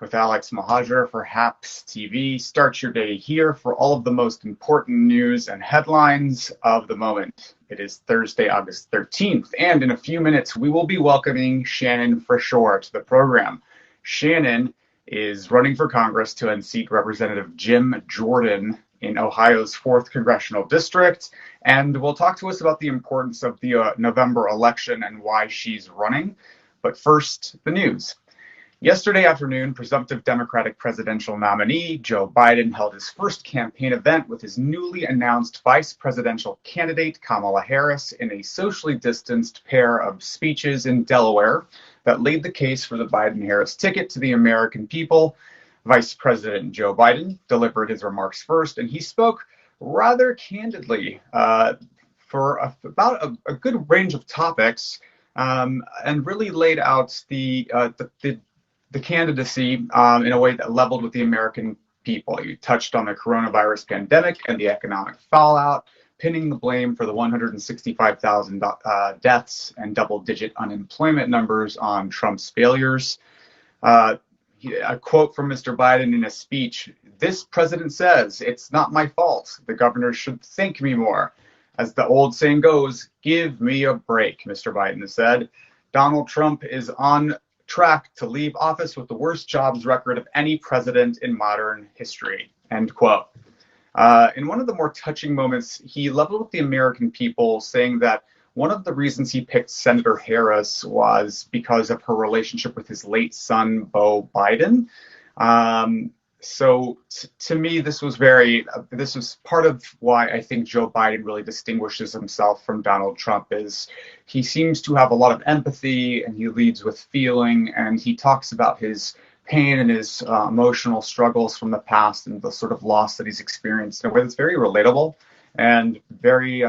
with Alex Mahajer for HAPS TV. Start your day here for all of the most important news and headlines of the moment. It is Thursday, August 13th, and in a few minutes, we will be welcoming Shannon Freshour to the program. Shannon is running for Congress to unseat Representative Jim Jordan in Ohio's 4th Congressional District, and will talk to us about the importance of the November election and why she's running. But first, the news. Yesterday afternoon, presumptive Democratic presidential nominee Joe Biden held his first campaign event with his newly announced vice presidential candidate Kamala Harris in a socially distanced pair of speeches in Delaware that laid the case for the Biden-Harris ticket to the American people. Vice President Joe Biden delivered his remarks first, and he spoke rather candidly for about a good range of topics, and really laid out the candidacy in a way that leveled with the American people. You touched on the coronavirus pandemic and the economic fallout, pinning the blame for the 165,000 deaths and double-digit unemployment numbers on Trump's failures. A quote from Mr. Biden in a speech: "This president says, it's not my fault. The governor should thank me more. As the old saying goes, give me a break," Mr. Biden said. Donald Trump is on track to leave office with the worst jobs record of any president in modern history, end quote. In one of the more touching moments, he leveled with the American people, saying that one of the reasons he picked Senator Harris was because of her relationship with his late son, Beau Biden. So to me, this was part of why I think Joe Biden really distinguishes himself from Donald Trump. Is he seems to have a lot of empathy, and he leads with feeling, and he talks about his pain and his emotional struggles from the past and the sort of loss that he's experienced in a way that's very relatable and very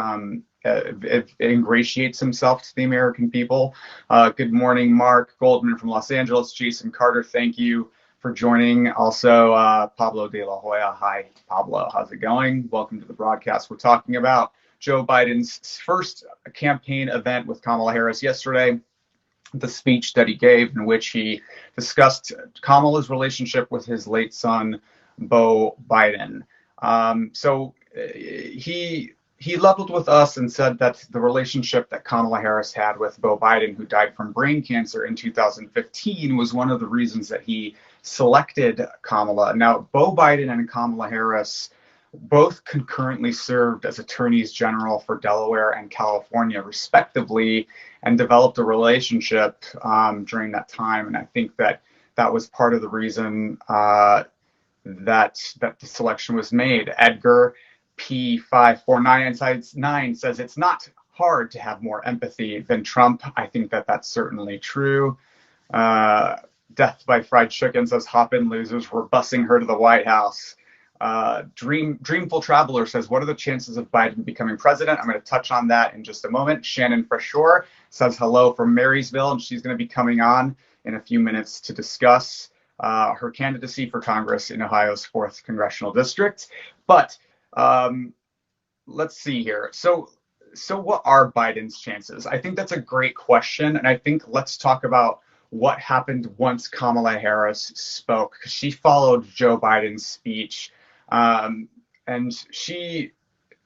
it ingratiates himself to the American people. Good morning, Mark Goldman from Los Angeles. Jason Carter, thank you for joining. Also, Pablo de la Hoya. Hi, Pablo. How's it going? Welcome to the broadcast. We're talking about Joe Biden's first campaign event with Kamala Harris yesterday, the speech that he gave in which he discussed Kamala's relationship with his late son, Beau Biden. He leveled with us and said that the relationship that Kamala Harris had with Beau Biden, who died from brain cancer in 2015, was one of the reasons that he selected Kamala. Now, Beau Biden and Kamala Harris both concurrently served as attorneys general for Delaware and California, respectively, and developed a relationship during that time. And I think that was part of the reason that the selection was made. Edgar P549 says it's not hard to have more empathy than Trump. I think that that's certainly true. Death by Fried Chicken says, hop in, losers. We're busing her to the White House. Dreamful Traveler says, what are the chances of Biden becoming president? I'm going to touch on that in just a moment. Shannon Freshour says hello from Marysville, and she's going to be coming on in a few minutes to discuss her candidacy for Congress in Ohio's 4th Congressional District. But let's see here. So what are Biden's chances? I think that's a great question, and I think let's talk about what happened once Kamala Harris spoke. She followed Joe Biden's speech, and she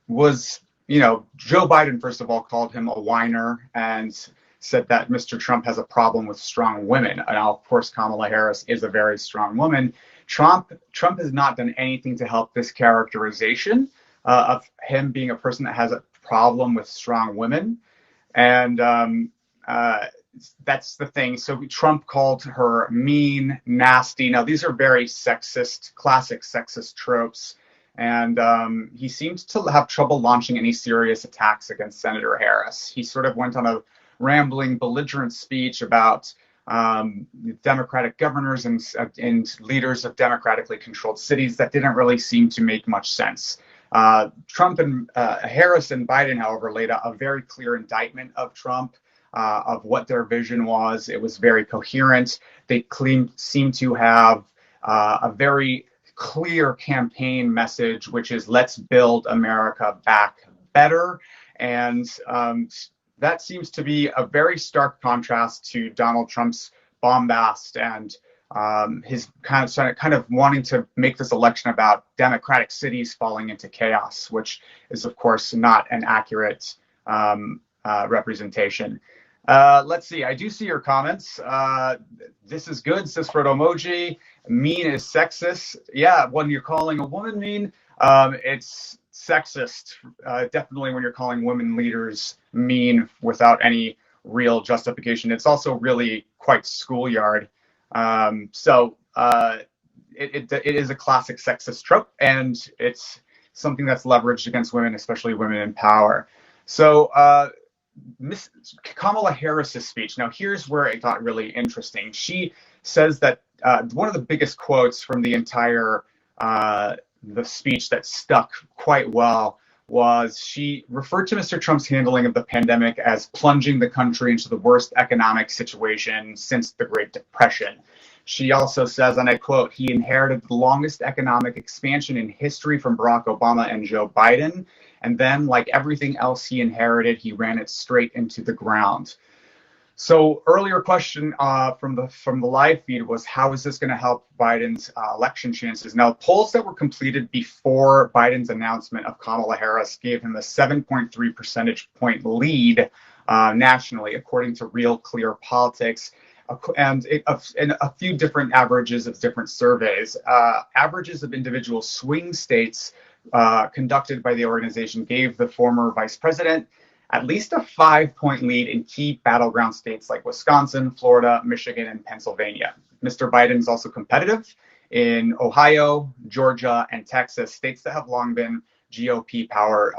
was, Joe Biden, first of all, called him a whiner and said that Mr. Trump has a problem with strong women. And of course, Kamala Harris is a very strong woman. Trump has not done anything to help this characterization of him being a person that has a problem with strong women. And that's the thing. So Trump called her mean, nasty. Now, these are very sexist, classic sexist tropes. And he seemed to have trouble launching any serious attacks against Senator Harris. He sort of went on a rambling, belligerent speech about Democratic governors and leaders of democratically controlled cities that didn't really seem to make much sense. Trump and Harris and Biden, however, laid out a very clear indictment of Trump, of what their vision was. It was very coherent. They seemed to have a very clear campaign message, which is let's build America back better. And that seems to be a very stark contrast to Donald Trump's bombast and his kind of wanting to make this election about democratic cities falling into chaos, which is, of course, not an accurate representation. Let's see. I do see your comments. This is good. Cisfrod emoji. Mean is sexist. Yeah, when you're calling a woman mean, it's sexist. Definitely when you're calling women leaders mean without any real justification. It's also really quite schoolyard. It is a classic sexist trope, and it's something that's leveraged against women, especially women in power. So Miss Kamala Harris's speech. Now, here's where it got really interesting. She says that one of the biggest quotes from the entire the speech that stuck quite well was she referred to Mr. Trump's handling of the pandemic as plunging the country into the worst economic situation since the Great Depression. She also says, and I quote, he inherited the longest economic expansion in history from Barack Obama and Joe Biden. And then, like everything else he inherited, he ran it straight into the ground. So earlier question from the live feed was, how is this going to help Biden's election chances? Now, polls that were completed before Biden's announcement of Kamala Harris gave him a 7.3 percentage point lead nationally, according to Real Clear Politics, and a few different averages of different surveys. Averages of individual swing states conducted by the organization gave the former vice president at least a 5-point lead in key battleground states like Wisconsin, Florida, Michigan, and Pennsylvania. Mr. Biden is also competitive in Ohio, Georgia, and Texas, states that have long been GOP power,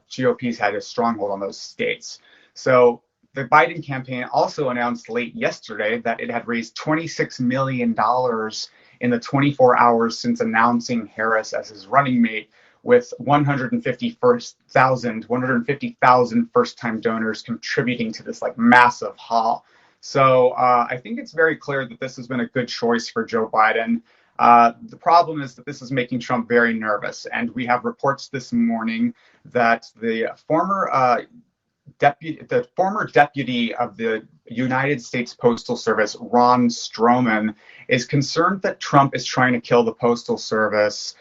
GOP's had a stronghold on those states. So the Biden campaign also announced late yesterday that it had raised $26 million in the 24 hours since announcing Harris as his running mate, with 150,000 first-time donors contributing to this like massive haul. So I think it's very clear that this has been a good choice for Joe Biden. The problem is that this is making Trump very nervous, and we have reports this morning that the former deputy of the United States Postal Service, Ron Stroman, is concerned that Trump is trying to kill the Postal Service.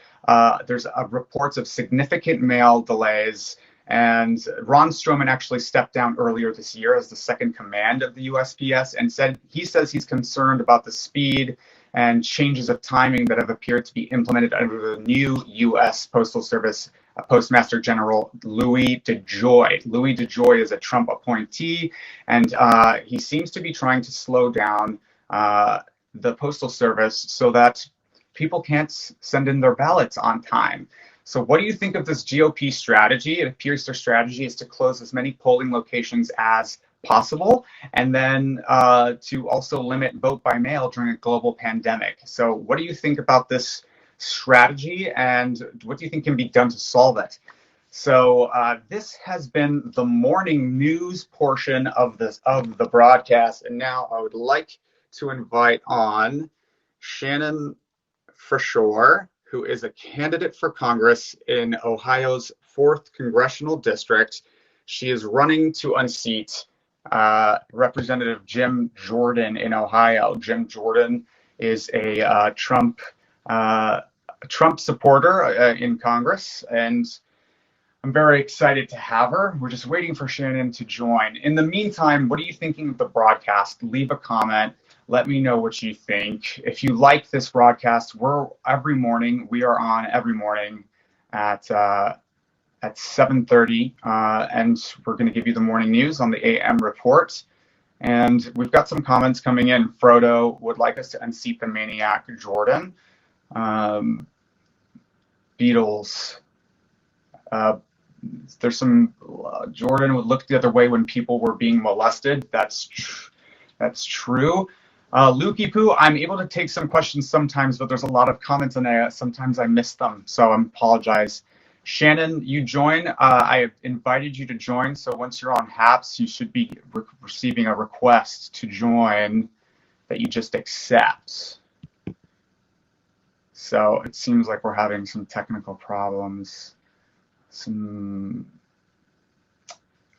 There's reports of significant mail delays, and Ron Stroman actually stepped down earlier this year as the second command of the USPS, and he says he's concerned about the speed and changes of timing that have appeared to be implemented under the new U.S. Postal Service Postmaster General Louis DeJoy. Louis DeJoy is a Trump appointee, and he seems to be trying to slow down the Postal Service so that people can't send in their ballots on time. So what do you think of this GOP strategy? It appears their strategy is to close as many polling locations as possible, and then to also limit vote by mail during a global pandemic. So what do you think about this strategy, and what do you think can be done to solve it? So this has been the morning news portion of the broadcast, and now I would like to invite on Shannon Freshour, who is a candidate for Congress in Ohio's 4th Congressional District. She is running to unseat Representative Jim Jordan in Ohio. Jim Jordan is a Trump supporter in Congress, and I'm very excited to have her. We're just waiting for Shannon to join. In the meantime, what are you thinking of the broadcast? Leave a comment. Let me know what you think. If you like this broadcast, we are on every morning at 7:30, and we're going to give you the morning news on the AM report. And we've got some comments coming in. Frodo would like us to unseat the maniac Jordan. Beatles. There's some Jordan would look the other way when people were being molested. That's true. Lukey Poo, I'm able to take some questions sometimes, but there's a lot of comments and sometimes I miss them, so I apologize. Shannon, you join. I invited you to join, so once you're on HAPS, you should be receiving a request to join that you just accept. So it seems like we're having some technical problems. Frodo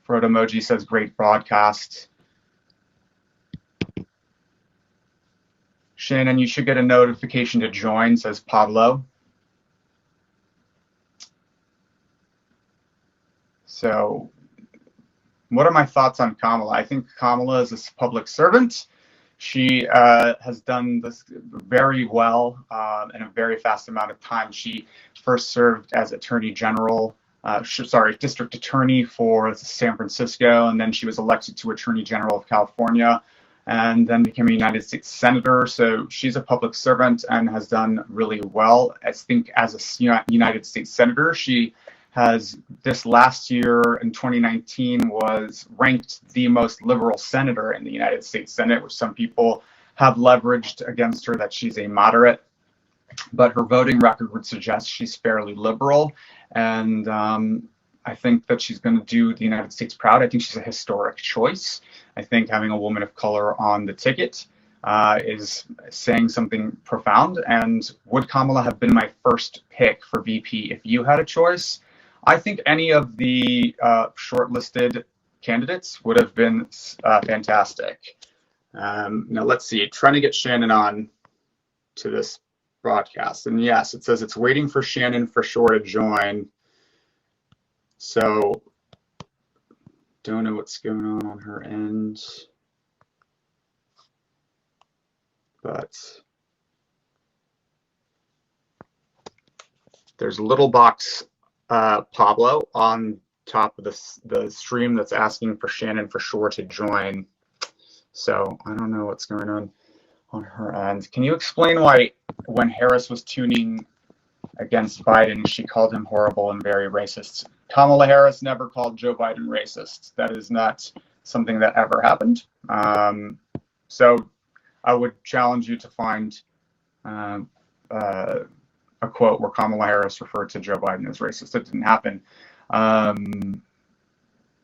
Emoji says, great broadcast. Shannon, you should get a notification to join, says Pablo. So what are my thoughts on Kamala? I think Kamala is a public servant. She has done this very well in a very fast amount of time. She first served as district attorney for San Francisco, and then she was elected to Attorney General of California, and then became a United States Senator. So she's a public servant and has done really well. I think as a United States Senator, she has this last year in 2019 was ranked the most liberal senator in the United States Senate, which some people have leveraged against her that she's a moderate, but her voting record would suggest she's fairly liberal. And I think that she's going to do the United States proud. I think she's a historic choice. I think having a woman of color on the ticket is saying something profound. And would Kamala have been my first pick for VP if you had a choice? I think any of the shortlisted candidates would have been fantastic. Now, let's see. Trying to get Shannon on to this broadcast. And yes, it says it's waiting for Shannon Freshour to join. So, don't know what's going on her end. But there's a little box Pablo on top of the stream that's asking for Shannon Freshour to join. So I don't know what's going on her end. Can you explain why when Harris was tuning against Biden, she called him horrible and very racist? Kamala Harris never called Joe Biden racist. That is not something that ever happened. So I would challenge you to find a quote where Kamala Harris referred to Joe Biden as racist. It didn't happen. I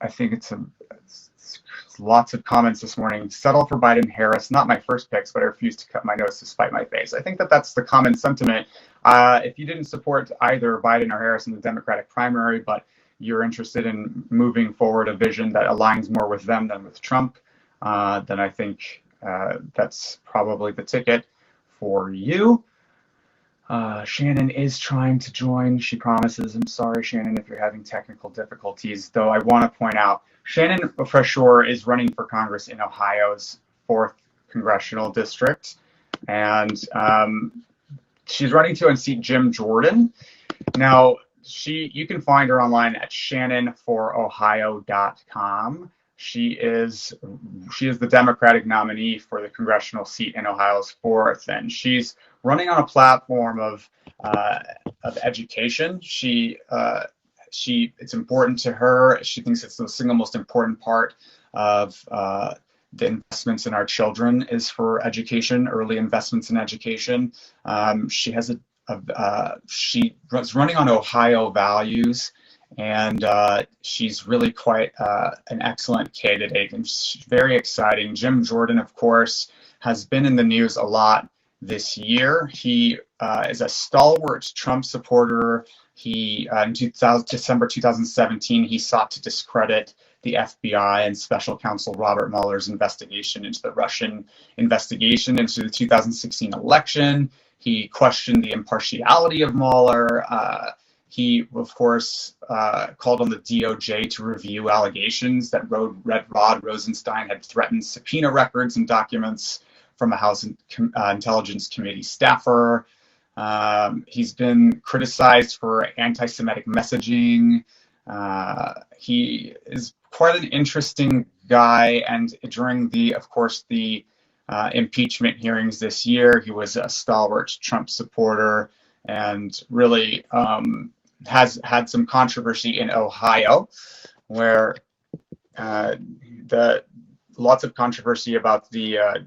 think it's lots of comments this morning. Settle for Biden, Harris. Not my first picks, but I refuse to cut my nose to spite my face. I think that that's the common sentiment. If you didn't support either Biden or Harris in the Democratic primary, but you're interested in moving forward a vision that aligns more with them than with Trump, then I think that's probably the ticket for you. Shannon is trying to join. She promises. I'm sorry, Shannon, if you're having technical difficulties, though I want to point out Shannon Freshour is running for Congress in Ohio's 4th congressional district, and she's running to unseat Jim Jordan. Now, you can find her online at shannonforohio.com. She is the Democratic nominee for the congressional seat in Ohio's 4th, and she's running on a platform of education. It's important to her. She thinks it's the single most important part of the investments in our children is for education, early investments in education. She was running on Ohio values. And she's really quite an excellent candidate and very exciting. Jim Jordan, of course, has been in the news a lot this year. He is a stalwart Trump supporter. In December 2017, he sought to discredit the FBI and Special Counsel Robert Mueller's investigation into the Russian investigation into the 2016 election. He questioned the impartiality of Mueller. He, of course, called on the DOJ to review allegations that Rod Rosenstein had threatened subpoena records and documents from a House Intelligence Committee staffer. He's been criticized for anti-Semitic messaging. He is quite an interesting guy, and during the impeachment hearings this year, he was a stalwart Trump supporter and really has had some controversy in Ohio, where lots of controversy about the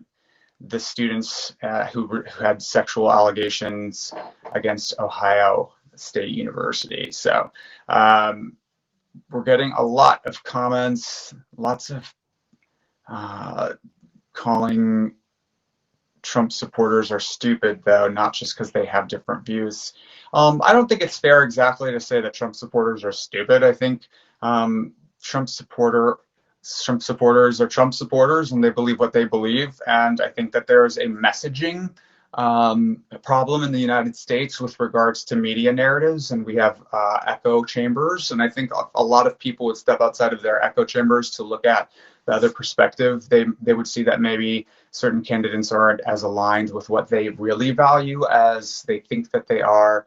students who had sexual allegations against Ohio State University. So we're getting a lot of comments, lots of calling Trump supporters are stupid, though, not just because they have different views. I don't think it's fair exactly to say that Trump supporters are stupid. I think Trump supporters are Trump supporters and they believe what they believe. And I think that there is a messaging a problem in the United States with regards to media narratives, and we have echo chambers. And I think a lot of people would step outside of their echo chambers to look at the other perspective. They would see that maybe certain candidates aren't as aligned with what they really value as they think that they are.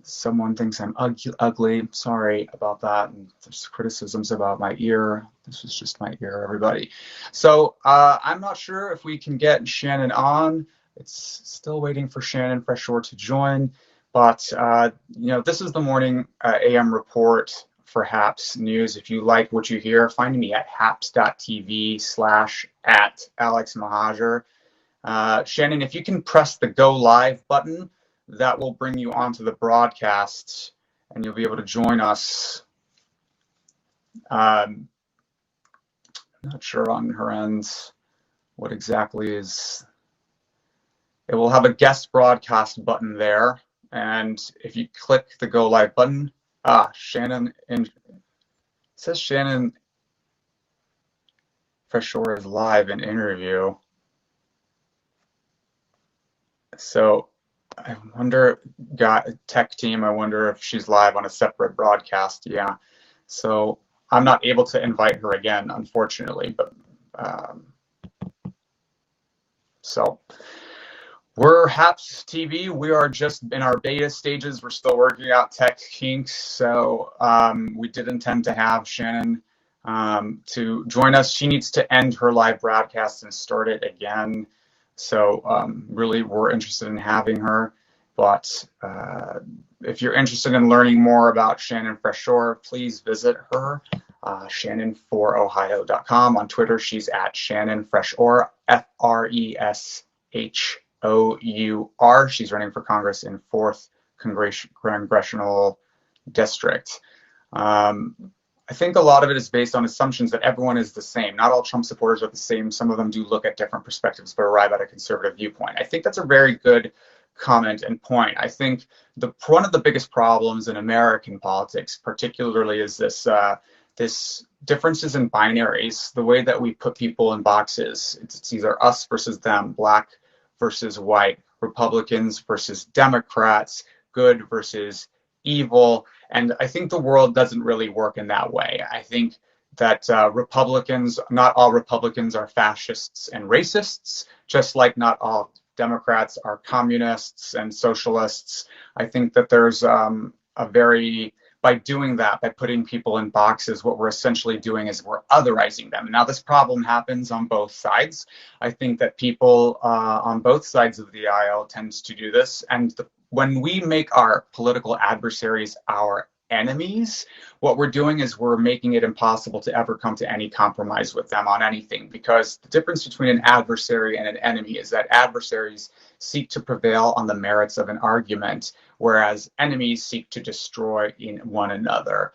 Someone thinks I'm ugly. Sorry about that. And there's criticisms about my ear. This is just my ear, everybody. So I'm not sure if we can get Shannon on. It's still waiting for Shannon Freshour to join. But, this is the morning AM report for HAPS News. If you like what you hear, find me at haps.tv/@AlexMahajer. Shannon, if you can press the go live button, that will bring you onto the broadcast and you'll be able to join us. I'm not sure on her end what exactly is. It will have a guest broadcast button there. And if you click the go live button, Shannon, it says Shannon Freshour is live in interview. So I wonder, tech team, I wonder if she's live on a separate broadcast. Yeah. So I'm not able to invite her again, unfortunately, but so we're HAPS TV. We are just in our beta stages. We're still working out tech kinks. So we did intend to have Shannon to join us. She needs to end her live broadcast and start it again. So really, we're interested in having her. But if you're interested in learning more about Shannon Freshour, please visit her, shannonforohio.com. On Twitter, she's at Shannon Freshour, Freshour. She's running for Congress in 4th Congressional District. I think a lot of it is based on assumptions that everyone is the same. Not all Trump supporters are the same. Some of them do look at different perspectives but arrive at a conservative viewpoint. I think that's a very good comment and point. I think one of the biggest problems in American politics, particularly, is this differences in binaries, the way that we put people in boxes. It's either us versus them, black versus white, Republicans versus Democrats, good versus evil. And I think the world doesn't really work in that way. I think that Republicans, not all Republicans are fascists and racists, just like not all Democrats are communists and socialists. I think that there's by doing that, by putting people in boxes, what we're essentially doing is we're otherizing them. Now, this problem happens on both sides. I think that people on both sides of the aisle tends to do this. And when we make our political adversaries our enemies, what we're doing is we're making it impossible to ever come to any compromise with them on anything, because the difference between an adversary and an enemy is that adversaries seek to prevail on the merits of an argument, whereas enemies seek to destroy one another.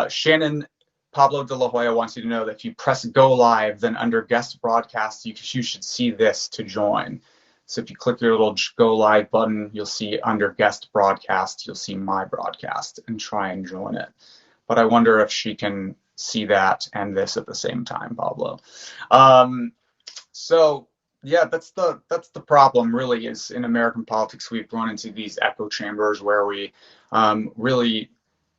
Shannon, Pablo de la Hoya wants you to know that if you press go live, then under guest broadcast, you should see this to join. So if you click your little go live button, you'll see under guest broadcast, you'll see my broadcast, and try and join it. But I wonder if she can see that and this at the same time, Pablo. So yeah, that's the problem, really, is in American politics we've run into these echo chambers where we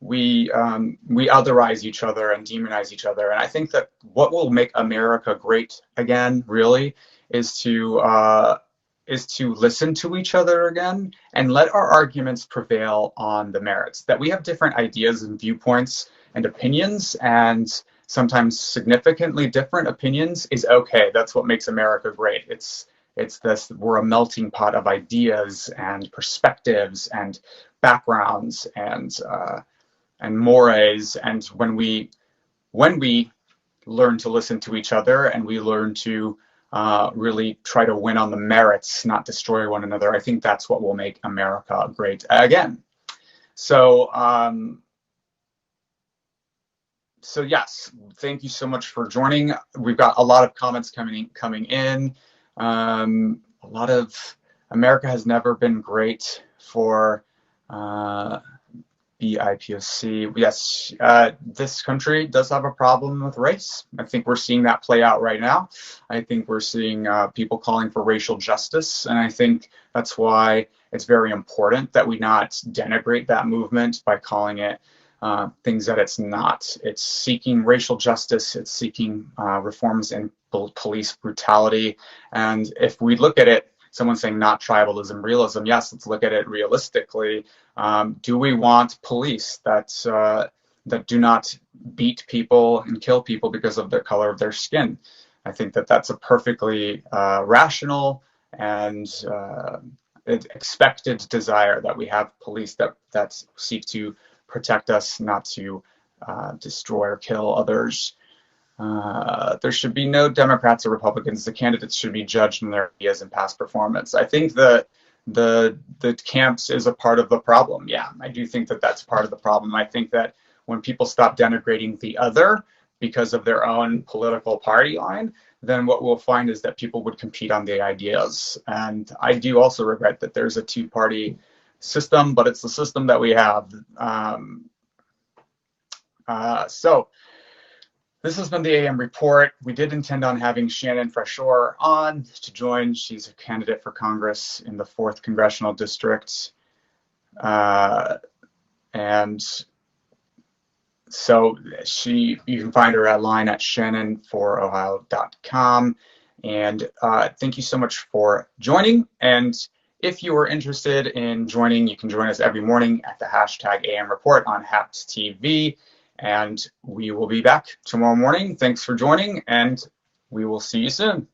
otherize each other and demonize each other. And I think that what will make America great again, really, is to listen to each other again and let our arguments prevail on the merits. That we have different ideas and viewpoints and opinions, and sometimes significantly different opinions, is okay. That's what makes America great. We're a melting pot of ideas and perspectives and backgrounds and mores. And when we learn to listen to each other and we learn to really try to win on the merits, not destroy one another, I think that's what will make America great again. So yes, thank you so much for joining. We've got a lot of comments coming in. A lot of America has never been great for BIPOC. Yes, this country does have a problem with race. I think we're seeing that play out right now. I think we're seeing people calling for racial justice, and I think that's why it's very important that we not denigrate that movement by calling it things that it's not. It's seeking racial justice. It's seeking reforms in police brutality. And if we look at it, someone saying not tribalism, realism, yes, let's look at it realistically. Do we want police that do not beat people and kill people because of the color of their skin? I think that that's a perfectly rational and expected desire, that we have police that seek to protect us, not to destroy or kill others. There should be no Democrats or Republicans. The candidates should be judged on their ideas and past performance. I think the camps is a part of the problem. Yeah, I do think that that's part of the problem. I think that when people stop denigrating the other because of their own political party line, then what we'll find is that people would compete on the ideas. And I do also regret that there's a two-party system, but it's the system that we have. So this has been the AM Report. We did intend on having Shannon Freshour on to join. She's a candidate for Congress in the 4th Congressional District. And so you can find her online at shannonforohio.com. And thank you so much for joining. And if you are interested in joining, you can join us every morning at the hashtag AM Report on HAPS TV. And we will be back tomorrow morning. Thanks for joining, and we will see you soon.